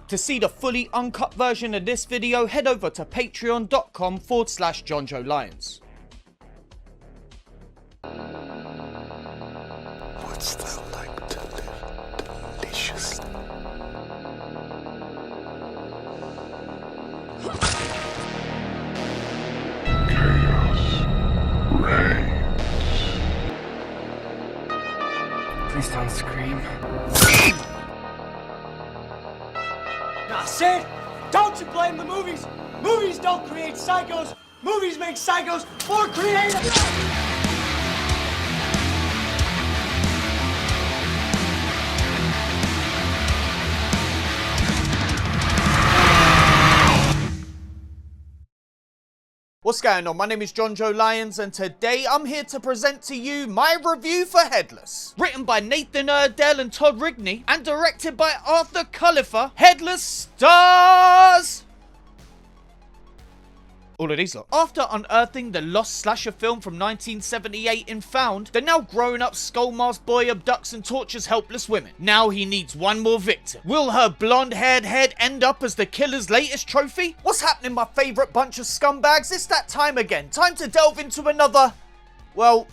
To see the fully uncut version of this video, head over to patreon.com/Jonjo Lyons. What's that like to live deliciously? Chaos reigns. Please don't scream. Now, Sid, don't you blame the movies. Movies don't create psychos. Movies make psychos more creative. What's going on? My name is Jonjo Lyons, and today I'm here to present to you my review for Headless. Written by Nathan Erdell and Todd Rigney, and directed by Arthur Khalifa, Headless stars all of these lot. After unearthing the lost slasher film from 1978 in Found, the now grown-up skull-masked boy abducts and tortures helpless women. Now he needs one more victim. Will her blonde-haired head end up as the killer's latest trophy? What's happening, my favourite bunch of scumbags? It's that time again. Time to delve into another... well,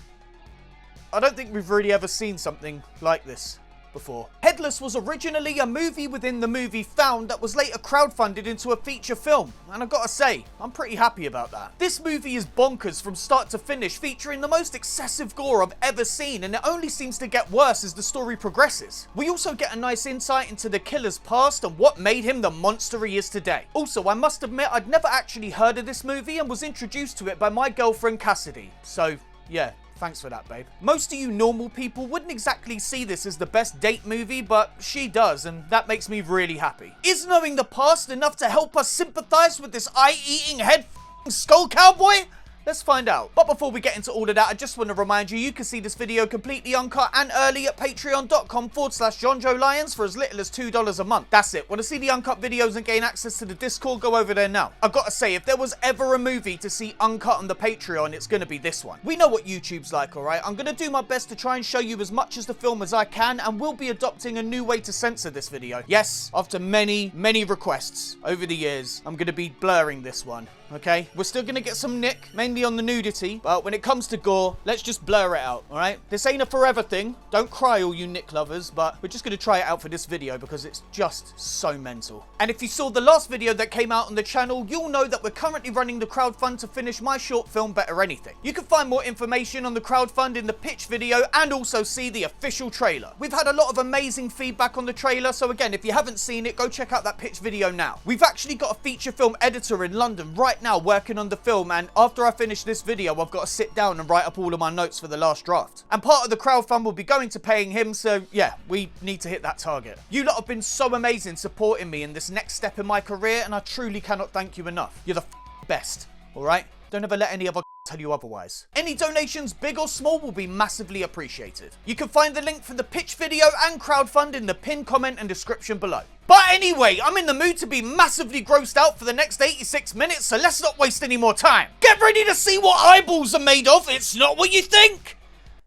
I don't think we've really ever seen something like this before. Headless was originally a movie within the movie Found that was later crowdfunded into a feature film, and I gotta say, I'm pretty happy about that. This movie is bonkers from start to finish, featuring the most excessive gore I've ever seen, and it only seems to get worse as the story progresses. We also get a nice insight into the killer's past and what made him the monster he is today. Also, I must admit I'd never actually heard of this movie and was introduced to it by my girlfriend Cassidy, so yeah. Thanks for that, babe. Most of you normal people wouldn't exactly see this as the best date movie, but she does, and that makes me really happy. Is knowing the past enough to help us sympathize with this eye-eating head skull cowboy? Let's find out. But before we get into all of that, I just want to remind you, you can see this video completely uncut and early at patreon.com/Jonjo Lyons for as little as $2 a month. That's it. Want to see the uncut videos and gain access to the Discord? Go over there now. I've got to say, if there was ever a movie to see uncut on the Patreon, it's going to be this one. We know what YouTube's like, alright? I'm going to do my best to try and show you as much as the film as I can, and we'll be adopting a new way to censor this video. Yes, after many requests over the years, I'm going to be blurring this one. Okay, we're still gonna get some nick, mainly on the nudity, but when it comes to gore, let's just blur it out, alright? This ain't a forever thing. Don't cry, all you nick lovers, but we're just gonna try it out for this video because it's just so mental. And if you saw the last video that came out on the channel, you'll know that we're currently running the crowdfund to finish my short film, Better Anything. You can find more information on the crowdfund in the pitch video and also see the official trailer. We've had a lot of amazing feedback on the trailer, so again, if you haven't seen it, go check out that pitch video now. We've actually got a feature film editor in London right now working on the film, and after I finish this video I've got to sit down and write up all of my notes for the last draft. And part of the crowdfund will be going to paying him, so yeah, we need to hit that target. You lot have been so amazing supporting me in this next step in my career, and I truly cannot thank you enough. You're the best, alright? Don't ever let any other tell you otherwise. Any donations, big or small, will be massively appreciated. You can find the link for the pitch video and crowdfund in the pinned comment and description below. But anyway, I'm in the mood to be massively grossed out for the next 86 minutes, so let's not waste any more time. Get ready to see what eyeballs are made of. It's not what you think.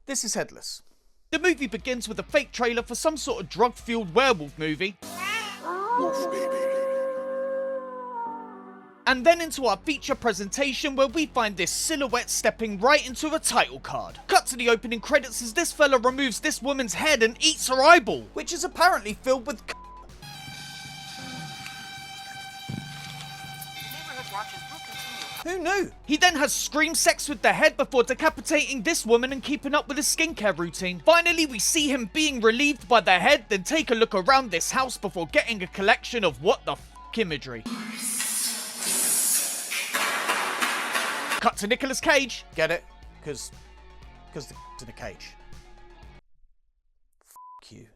This is Headless. The movie begins with a fake trailer for some sort of drug-fueled werewolf movie. Wolf baby. And then into our feature presentation where we find this silhouette stepping right into a title card. Cut to the opening credits as this fella removes this woman's head and eats her eyeball, which is apparently filled with Who knew? He then has scream sex with the head before decapitating this woman and keeping up with his skincare routine. Finally, we see him being relieved by the head, then take a look around this house before getting a collection of what the f*** imagery. Cut to Nicolas Cage. Get it? Because the in a cage. F*** you.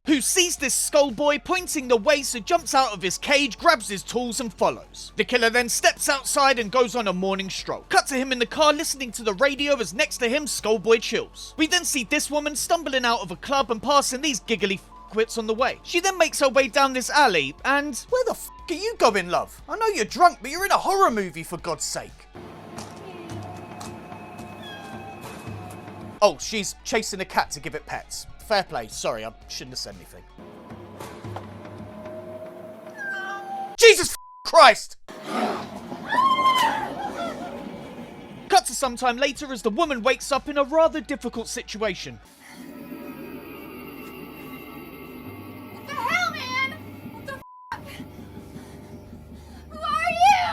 Who sees this skull boy pointing the way, so jumps out of his cage, grabs his tools and follows. The killer then steps outside and goes on a morning stroll. Cut to him in the car listening to the radio as next to him Skullboy chills. We then see this woman stumbling out of a club and passing these giggly quits on the way. She then makes her way down this alley and... Where the f*** are you going, love? I know you're drunk, but you're in a horror movie, for God's sake. Oh, she's chasing a cat to give it pets. Fair play. Sorry, I shouldn't have said anything. Jesus Christ! Cut to some time later as the woman wakes up in a rather difficult situation. What the hell, man? What the fuck? Who are you?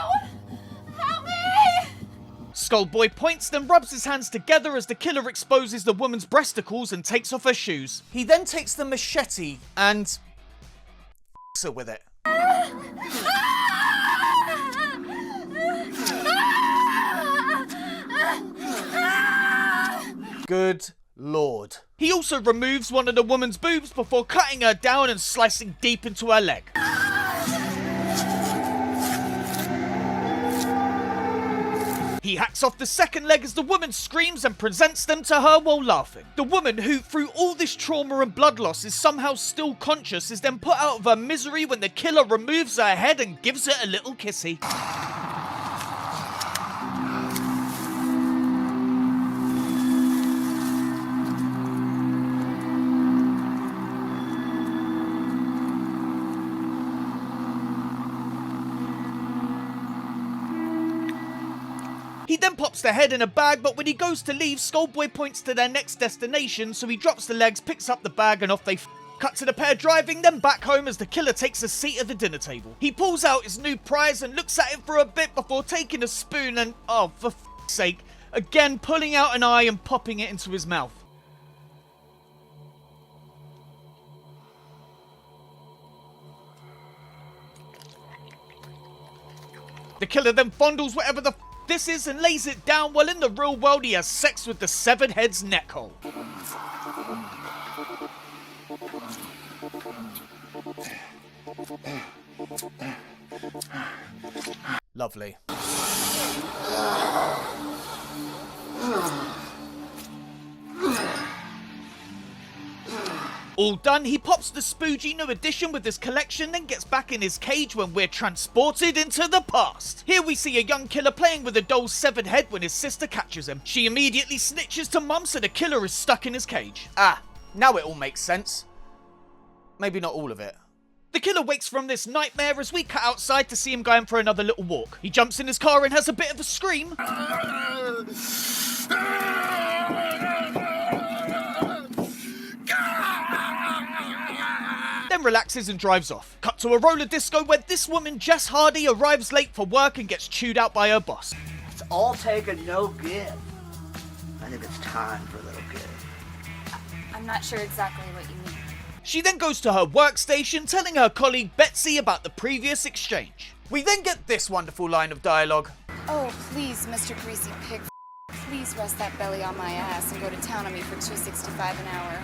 Help me! Skullboy points, then rubs his hands together as the killer exposes the woman's breasticles and takes off her shoes. He then takes the machete and f***s her with it. Good lord. He also removes one of the woman's boobs before cutting her down and slicing deep into her leg. He hacks off the second leg as the woman screams and presents them to her while laughing. The woman, who through all this trauma and blood loss is somehow still conscious, is then put out of her misery when the killer removes her head and gives it a little kissy. He then pops the head in a bag, but when he goes to leave, Skullboy points to their next destination, so he drops the legs, picks up the bag, and off they cut to the pair driving, then back home as the killer takes a seat at the dinner table. He pulls out his new prize and looks at it for a bit before taking a spoon and, oh, for f***'s sake, again pulling out an eye and popping it into his mouth. The killer then fondles whatever the this is and lays it down, while in the real world he has sex with the severed head's neck hole. Lovely. All done, he pops the spoogy new addition with his collection, then gets back in his cage when we're transported into the past. Here we see a young killer playing with a doll's severed head when his sister catches him. She immediately snitches to mum, so the killer is stuck in his cage. Ah, now it all makes sense. Maybe not all of it. The killer wakes from this nightmare as we cut outside to see him going for another little walk. He jumps in his car and has a bit of a scream. Then relaxes and drives off. Cut to a roller disco where this woman, Jess Hardy, arrives late for work and gets chewed out by her boss. It's all take and no give. I think it's time for a little give. I'm not sure exactly what you mean. She then goes to her workstation, telling her colleague Betsy about the previous exchange. We then get this wonderful line of dialogue. Oh, please, Mr. Greasy Pig, please rest that belly on my ass and go to town on me for $2.65 an hour.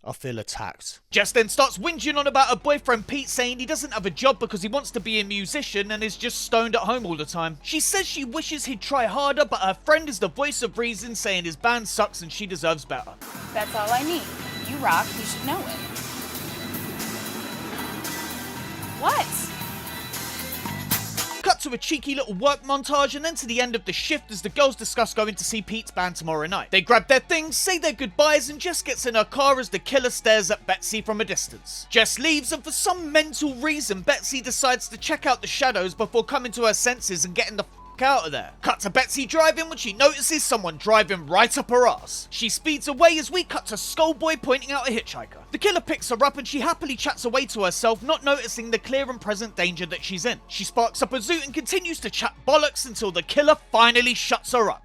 I feel attacked. Jess then starts whinging on about her boyfriend Pete, saying he doesn't have a job because he wants to be a musician and is just stoned at home all the time. She says she wishes he'd try harder, but her friend is the voice of reason, saying his band sucks and she deserves better. That's all I need. You rock, you should know it. What? Cut to a cheeky little work montage and then to the end of the shift as the girls discuss going to see Pete's band tomorrow night. They grab their things, say their goodbyes, and Jess gets in her car as the killer stares at Betsy from a distance. Jess leaves, and for some mental reason Betsy decides to check out the shadows before coming to her senses and getting the out of there. Cut to Betsy driving when she notices someone driving right up her ass. She speeds away as we cut to Skullboy pointing out a hitchhiker. The killer picks her up and she happily chats away to herself, not noticing the clear and present danger that she's in. She sparks up a zoot and continues to chat bollocks until the killer finally shuts her up.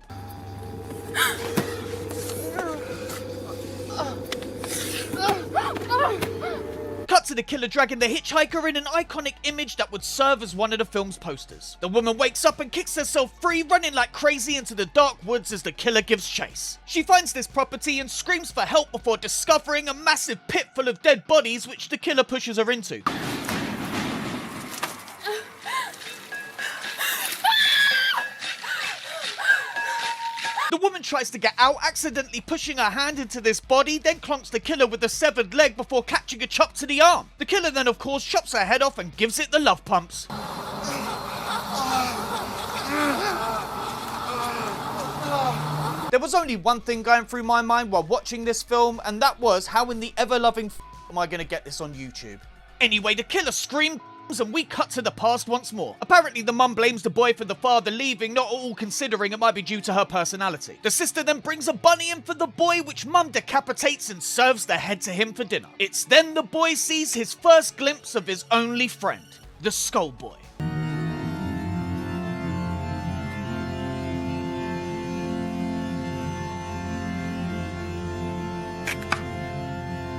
Cut to the killer dragging the hitchhiker in an iconic image that would serve as one of the film's posters. The woman wakes up and kicks herself free, running like crazy into the dark woods as the killer gives chase. She finds this property and screams for help before discovering a massive pit full of dead bodies, which the killer pushes her into. The woman tries to get out, accidentally pushing her hand into this body, then clonks the killer with a severed leg before catching a chop to the arm. The killer then, of course, chops her head off and gives it the love pumps. There was only one thing going through my mind while watching this film, and that was how in the ever-loving am I going to get this on YouTube? Anyway, the killer screamed, and we cut to the past once more. Apparently the mum blames the boy for the father leaving, not at all considering it might be due to her personality. The sister then brings a bunny in for the boy, which mum decapitates and serves the head to him for dinner. It's then the boy sees his first glimpse of his only friend, the Skull Boy.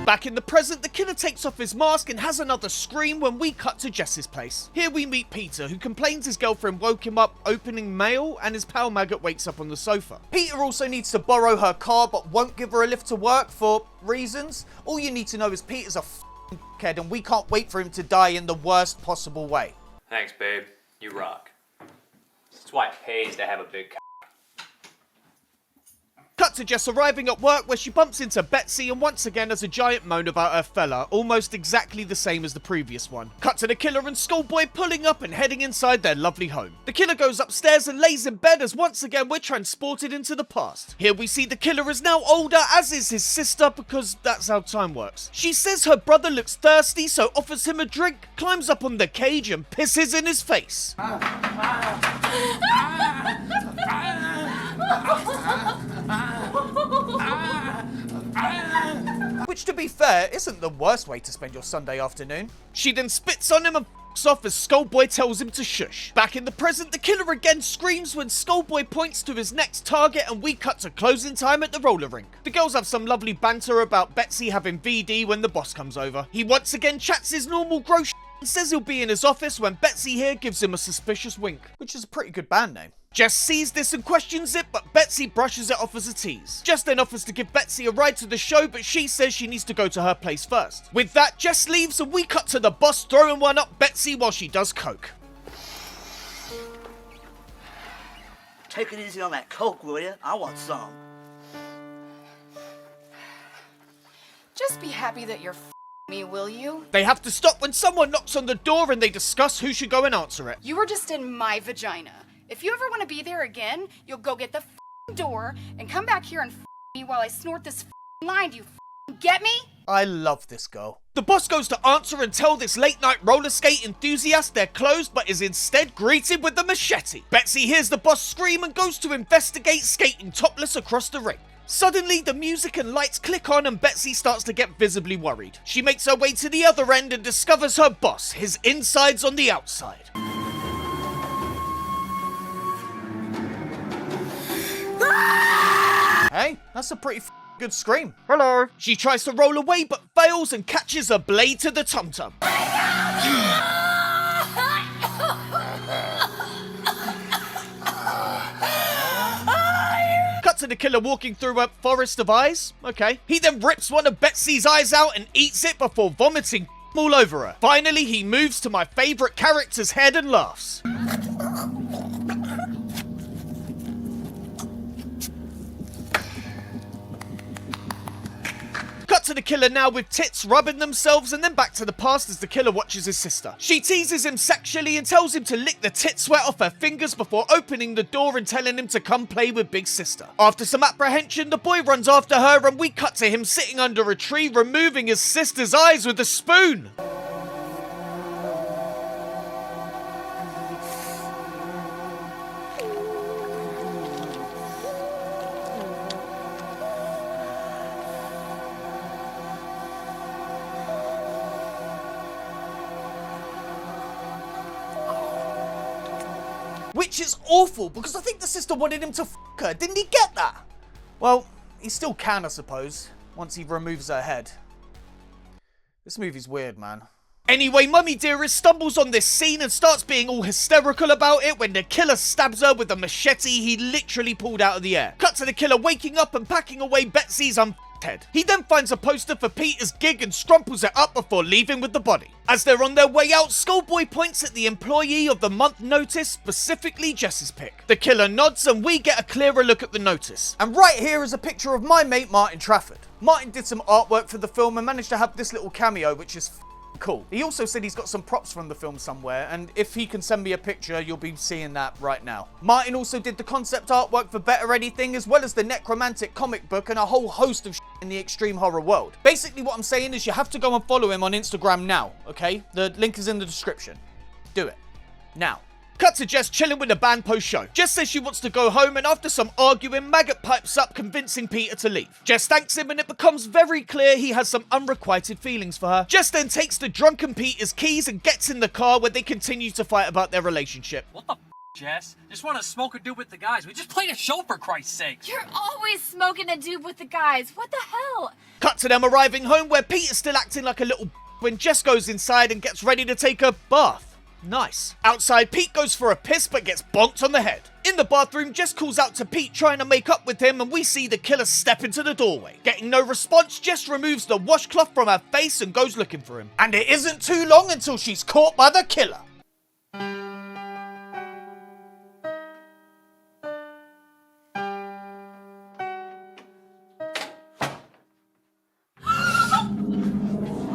Back in the present, the killer takes off his mask and has another scream when we cut to Jess's place. Here we meet Peter, who complains his girlfriend woke him up opening mail, and his pal Maggot wakes up on the sofa. Peter also needs to borrow her car but won't give her a lift to work for reasons. All you need to know is Peter's a f***ing kid and we can't wait for him to die in the worst possible way. Thanks, babe. You rock. That's why it pays to have a big Cut to Jess arriving at work where she bumps into Betsy and once again has a giant moan about her fella, almost exactly the same as the previous one. Cut to the killer and Skullboy pulling up and heading inside their lovely home. The killer goes upstairs and lays in bed as once again we're transported into the past. Here we see the killer is now older, as is his sister, because that's how time works. She says her brother looks thirsty, so offers him a drink, climbs up on the cage and pisses in his face. Which, to be fair, isn't the worst way to spend your Sunday afternoon. She then spits on him and f***s off as Skullboy tells him to shush. Back in the present, the killer again screams when Skullboy points to his next target and we cut to closing time at the roller rink. The girls have some lovely banter about Betsy having VD when the boss comes over. He once again chats his normal gross and says he'll be in his office when Betsy here gives him a suspicious wink, which is a pretty good band name. Jess sees this and questions it, but Betsy brushes it off as a tease. Jess then offers to give Betsy a ride to the show, but she says she needs to go to her place first. With that, Jess leaves and we cut to the boss throwing one up Betsy while she does coke. Take it easy on that coke, will you? I want some. Just be happy that you're me, will you? They have to stop when someone knocks on the door and they discuss who should go and answer it. You were just in my vagina. If you ever want to be there again, you'll go get the door and come back here and me while I snort this line. Do you get me? I love this girl. The boss goes to answer and tell this late night roller skate enthusiast they're closed, but is instead greeted with a machete. Betsy hears the boss scream and goes to investigate skating topless across the ring. Suddenly, the music and lights click on and Betsy starts to get visibly worried. She makes her way to the other end and discovers her boss, his insides on the outside. Hey, that's a pretty good scream. Hello. She tries to roll away but fails and catches a blade to the tum-tum. Cut to the killer walking through a forest of eyes. Okay. He then rips one of Betsy's eyes out and eats it before vomiting all over her. Finally, he moves to my favorite character's head and laughs. Cut to the killer now with tits rubbing themselves and then back to the past as the killer watches his sister. She teases him sexually and tells him to lick the tit sweat off her fingers before opening the door and telling him to come play with Big Sister. After some apprehension, the boy runs after her and we cut to him sitting under a tree removing his sister's eyes with a spoon. Which is awful, because I think the sister wanted him to f*** her. Didn't he get that? Well, he still can, I suppose, once he removes her head. This movie's weird, man. Anyway, Mummy Dearest stumbles on this scene and starts being all hysterical about it when the killer stabs her with a machete he literally pulled out of the air. Cut to the killer waking up and packing away Betsy's head. He then finds a poster for Peter's gig and scrumples it up before leaving with the body. As they're on their way out, Skullboy points at the employee of the month notice, specifically Jess's pick. The killer nods and we get a clearer look at the notice. And right here is a picture of my mate Martin Trafford. Martin did some artwork for the film and managed to have this little cameo, which is cool. He also said he's got some props from the film somewhere, and if he can send me a picture, you'll be seeing that right now. Martin also did the concept artwork for Better Anything, as well as the Necromantic comic book and a whole host of shit in the extreme horror world. Basically what I'm saying is you have to go and follow him on Instagram now, okay? The link is in the description. Do it. Now. Cut to Jess chilling with the band post-show. Jess says she wants to go home, and after some arguing, Maggot pipes up, convincing Peter to leave. Jess thanks him, and it becomes very clear he has some unrequited feelings for her. Jess then takes the drunken Peter's keys and gets in the car, where they continue to fight about their relationship. What the Jess? Just want to smoke a dude with the guys. We just played a show, for Christ's sake. You're always smoking a dude with the guys. What the hell? Cut to them arriving home, where Peter's still acting like a little when Jess goes inside and gets ready to take a bath. Nice. Outside, Pete goes for a piss but gets bonked on the head. In the bathroom, Jess calls out to Pete trying to make up with him, and we see the killer step into the doorway. Getting no response, Jess removes the washcloth from her face and goes looking for him. And it isn't too long until she's caught by the killer.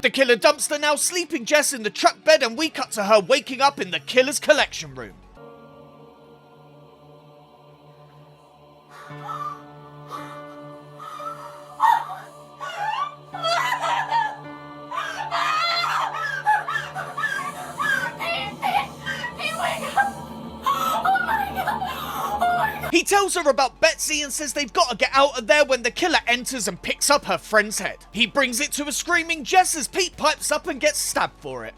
The killer dumps the now sleeping Jess in the truck bed, and we cut to her waking up in the killer's collection room. He tells her about Betsy and says they've got to get out of there when the killer enters and picks up her friend's head. He brings it to a screaming Jess as Pete pipes up and gets stabbed for it.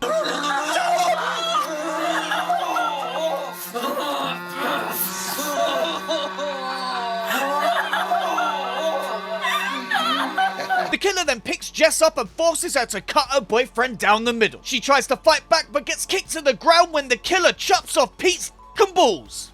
The killer then picks Jess up and forces her to cut her boyfriend down the middle. She tries to fight back but gets kicked to the ground when the killer chops off Pete's balls.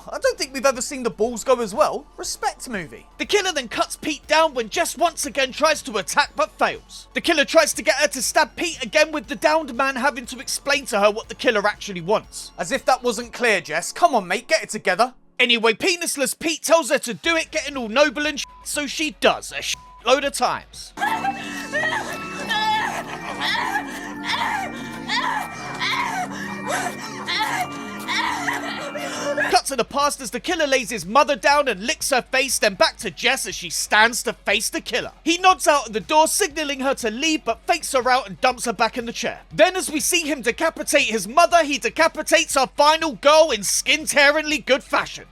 I don't think we've ever seen the balls go as well. Respect movie. The killer then cuts Pete down when Jess once again tries to attack but fails. The killer tries to get her to stab Pete again, with the downed man having to explain to her what the killer actually wants. As if that wasn't clear, Jess. Come on, mate, get it together. Anyway, penisless Pete tells her to do it, getting all noble and so she does a load of times. Cut to the past as the killer lays his mother down and licks her face, then back to Jess as she stands to face the killer. He nods out of the door, signaling her to leave, but fakes her out and dumps her back in the chair. Then as we see him decapitate his mother, he decapitates our final girl in skin-tearingly good fashion.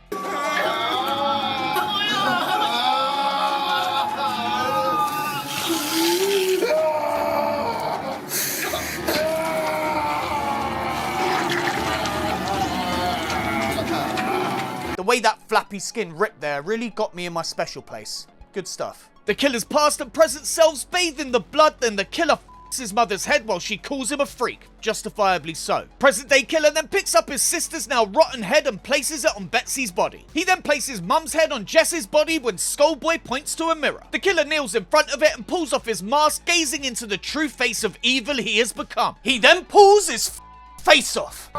The way that flappy skin ripped there really got me in my special place. Good stuff. The killer's past and present selves bathe in the blood, then the killer f***s his mother's head while she calls him a freak. Justifiably so. Present day killer then picks up his sister's now rotten head and places it on Betsy's body. He then places mum's head on Jess's body when Skullboy points to a mirror. The killer kneels in front of it and pulls off his mask, gazing into the true face of evil he has become. He then pulls his face off.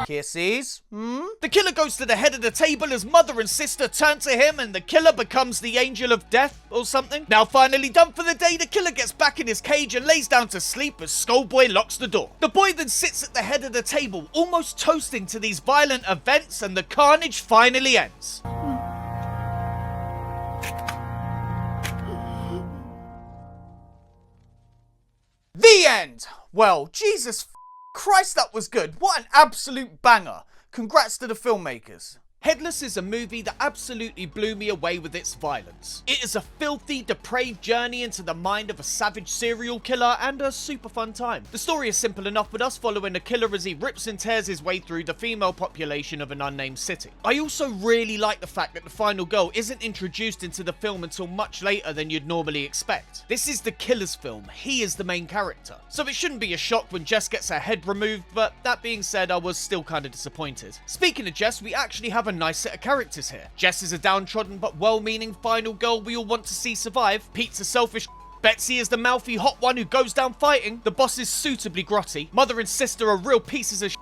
Kisses? The killer goes to the head of the table as mother and sister turn to him, and the killer becomes the angel of death or something. Now finally done for the day, the killer gets back in his cage and lays down to sleep as Skullboy locks the door. The boy then sits at the head of the table, almost toasting to these violent events, and the carnage finally ends. The end! Well, Jesus Christ, that was good. What an absolute banger. Congrats to the filmmakers. Headless is a movie that absolutely blew me away with its violence. It is a filthy, depraved journey into the mind of a savage serial killer and a super fun time. The story is simple enough, with us following a killer as he rips and tears his way through the female population of an unnamed city. I also really like the fact that the final girl isn't introduced into the film until much later than you'd normally expect. This is the killer's film. He is the main character. So it shouldn't be a shock when Jess gets her head removed, but that being said, I was still kind of disappointed. Speaking of Jess, we actually have a nice set of characters here. Jess is a downtrodden but well-meaning final girl we all want to see survive. Pete's a selfish. Betsy is the mouthy hot one who goes down fighting. The boss is suitably grotty. Mother and sister are real pieces of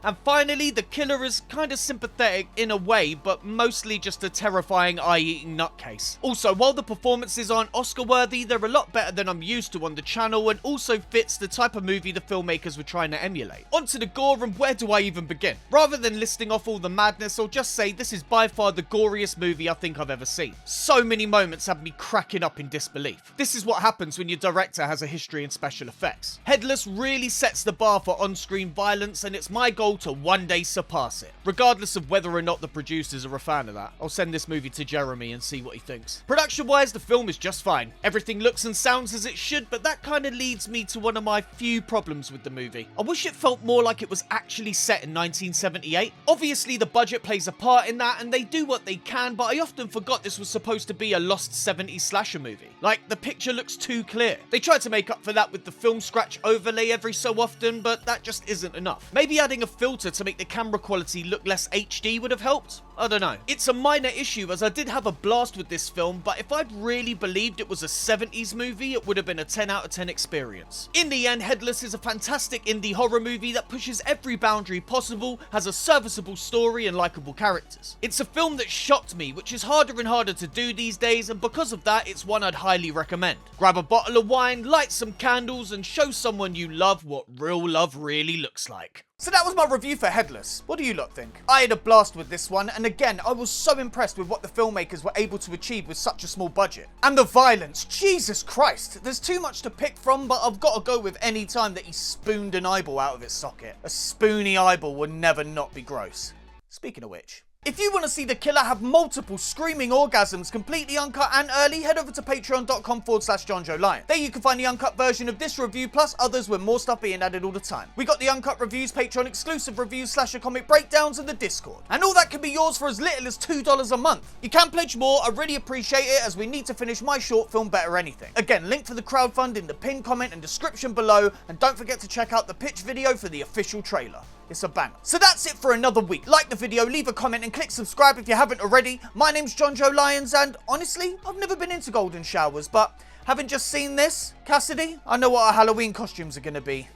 And finally, the killer is kinda sympathetic in a way, but mostly just a terrifying eye-eating nutcase. Also, while the performances aren't Oscar-worthy, they're a lot better than I'm used to on the channel and also fits the type of movie the filmmakers were trying to emulate. Onto the gore, and where do I even begin? Rather than listing off all the madness, I'll just say this is by far the goriest movie I think I've ever seen. So many moments have me cracking up in disbelief. This is what happens when your director has a history in special effects. Headless really sets the bar for on-screen violence, and it's my goal to one day surpass it. Regardless of whether or not the producers are a fan of that, I'll send this movie to Jeremy and see what he thinks. Production-wise, the film is just fine. Everything looks and sounds as it should, but that kind of leads me to one of my few problems with the movie. I wish it felt more like it was actually set in 1978. Obviously, the budget plays a part in that, and they do what they can, but I often forgot this was supposed to be a lost 70s slasher movie. Like, the picture looks too clear. They tried to make up for that with the film scratch overlay every so often, but that just isn't enough. Maybe adding a filter to make the camera quality look less HD would have helped? I don't know. It's a minor issue, as I did have a blast with this film, but if I'd really believed it was a 70s movie, it would have been a 10 out of 10 experience. In the end, Headless is a fantastic indie horror movie that pushes every boundary possible, has a serviceable story and likable characters. It's a film that shocked me, which is harder and harder to do these days, and because of that, it's one I'd highly recommend. Grab a bottle of wine, light some candles, and show someone you love what real love really looks like. So that was my review for Headless. What do you lot think? I had a blast with this one, and again, I was so impressed with what the filmmakers were able to achieve with such a small budget. And the violence, Jesus Christ. There's too much to pick from, but I've got to go with any time that he spooned an eyeball out of its socket. A spoony eyeball would never not be gross. Speaking of which, if you want to see the killer have multiple screaming orgasms completely uncut and early, head over to patreon.com/Jonjo Lyons. There you can find the uncut version of this review plus others with more stuff being added all the time. We got the uncut reviews, Patreon exclusive reviews, slasher comic breakdowns, and the Discord. And all that can be yours for as little as $2 a month. You can pledge more, I really appreciate it, as we need to finish my short film Better Anything. Again, link for the crowdfund in the pinned comment and description below, and don't forget to check out the pitch video for the official trailer. It's a banger. So that's it for another week. Like the video, leave a comment, and click subscribe if you haven't already. My name's Jonjo Lyons, and honestly, I've never been into golden showers, but having just seen this, Cassidy, I know what our Halloween costumes are gonna be.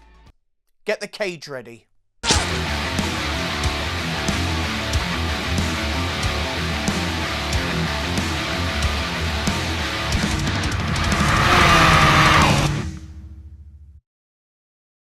Get the cage ready.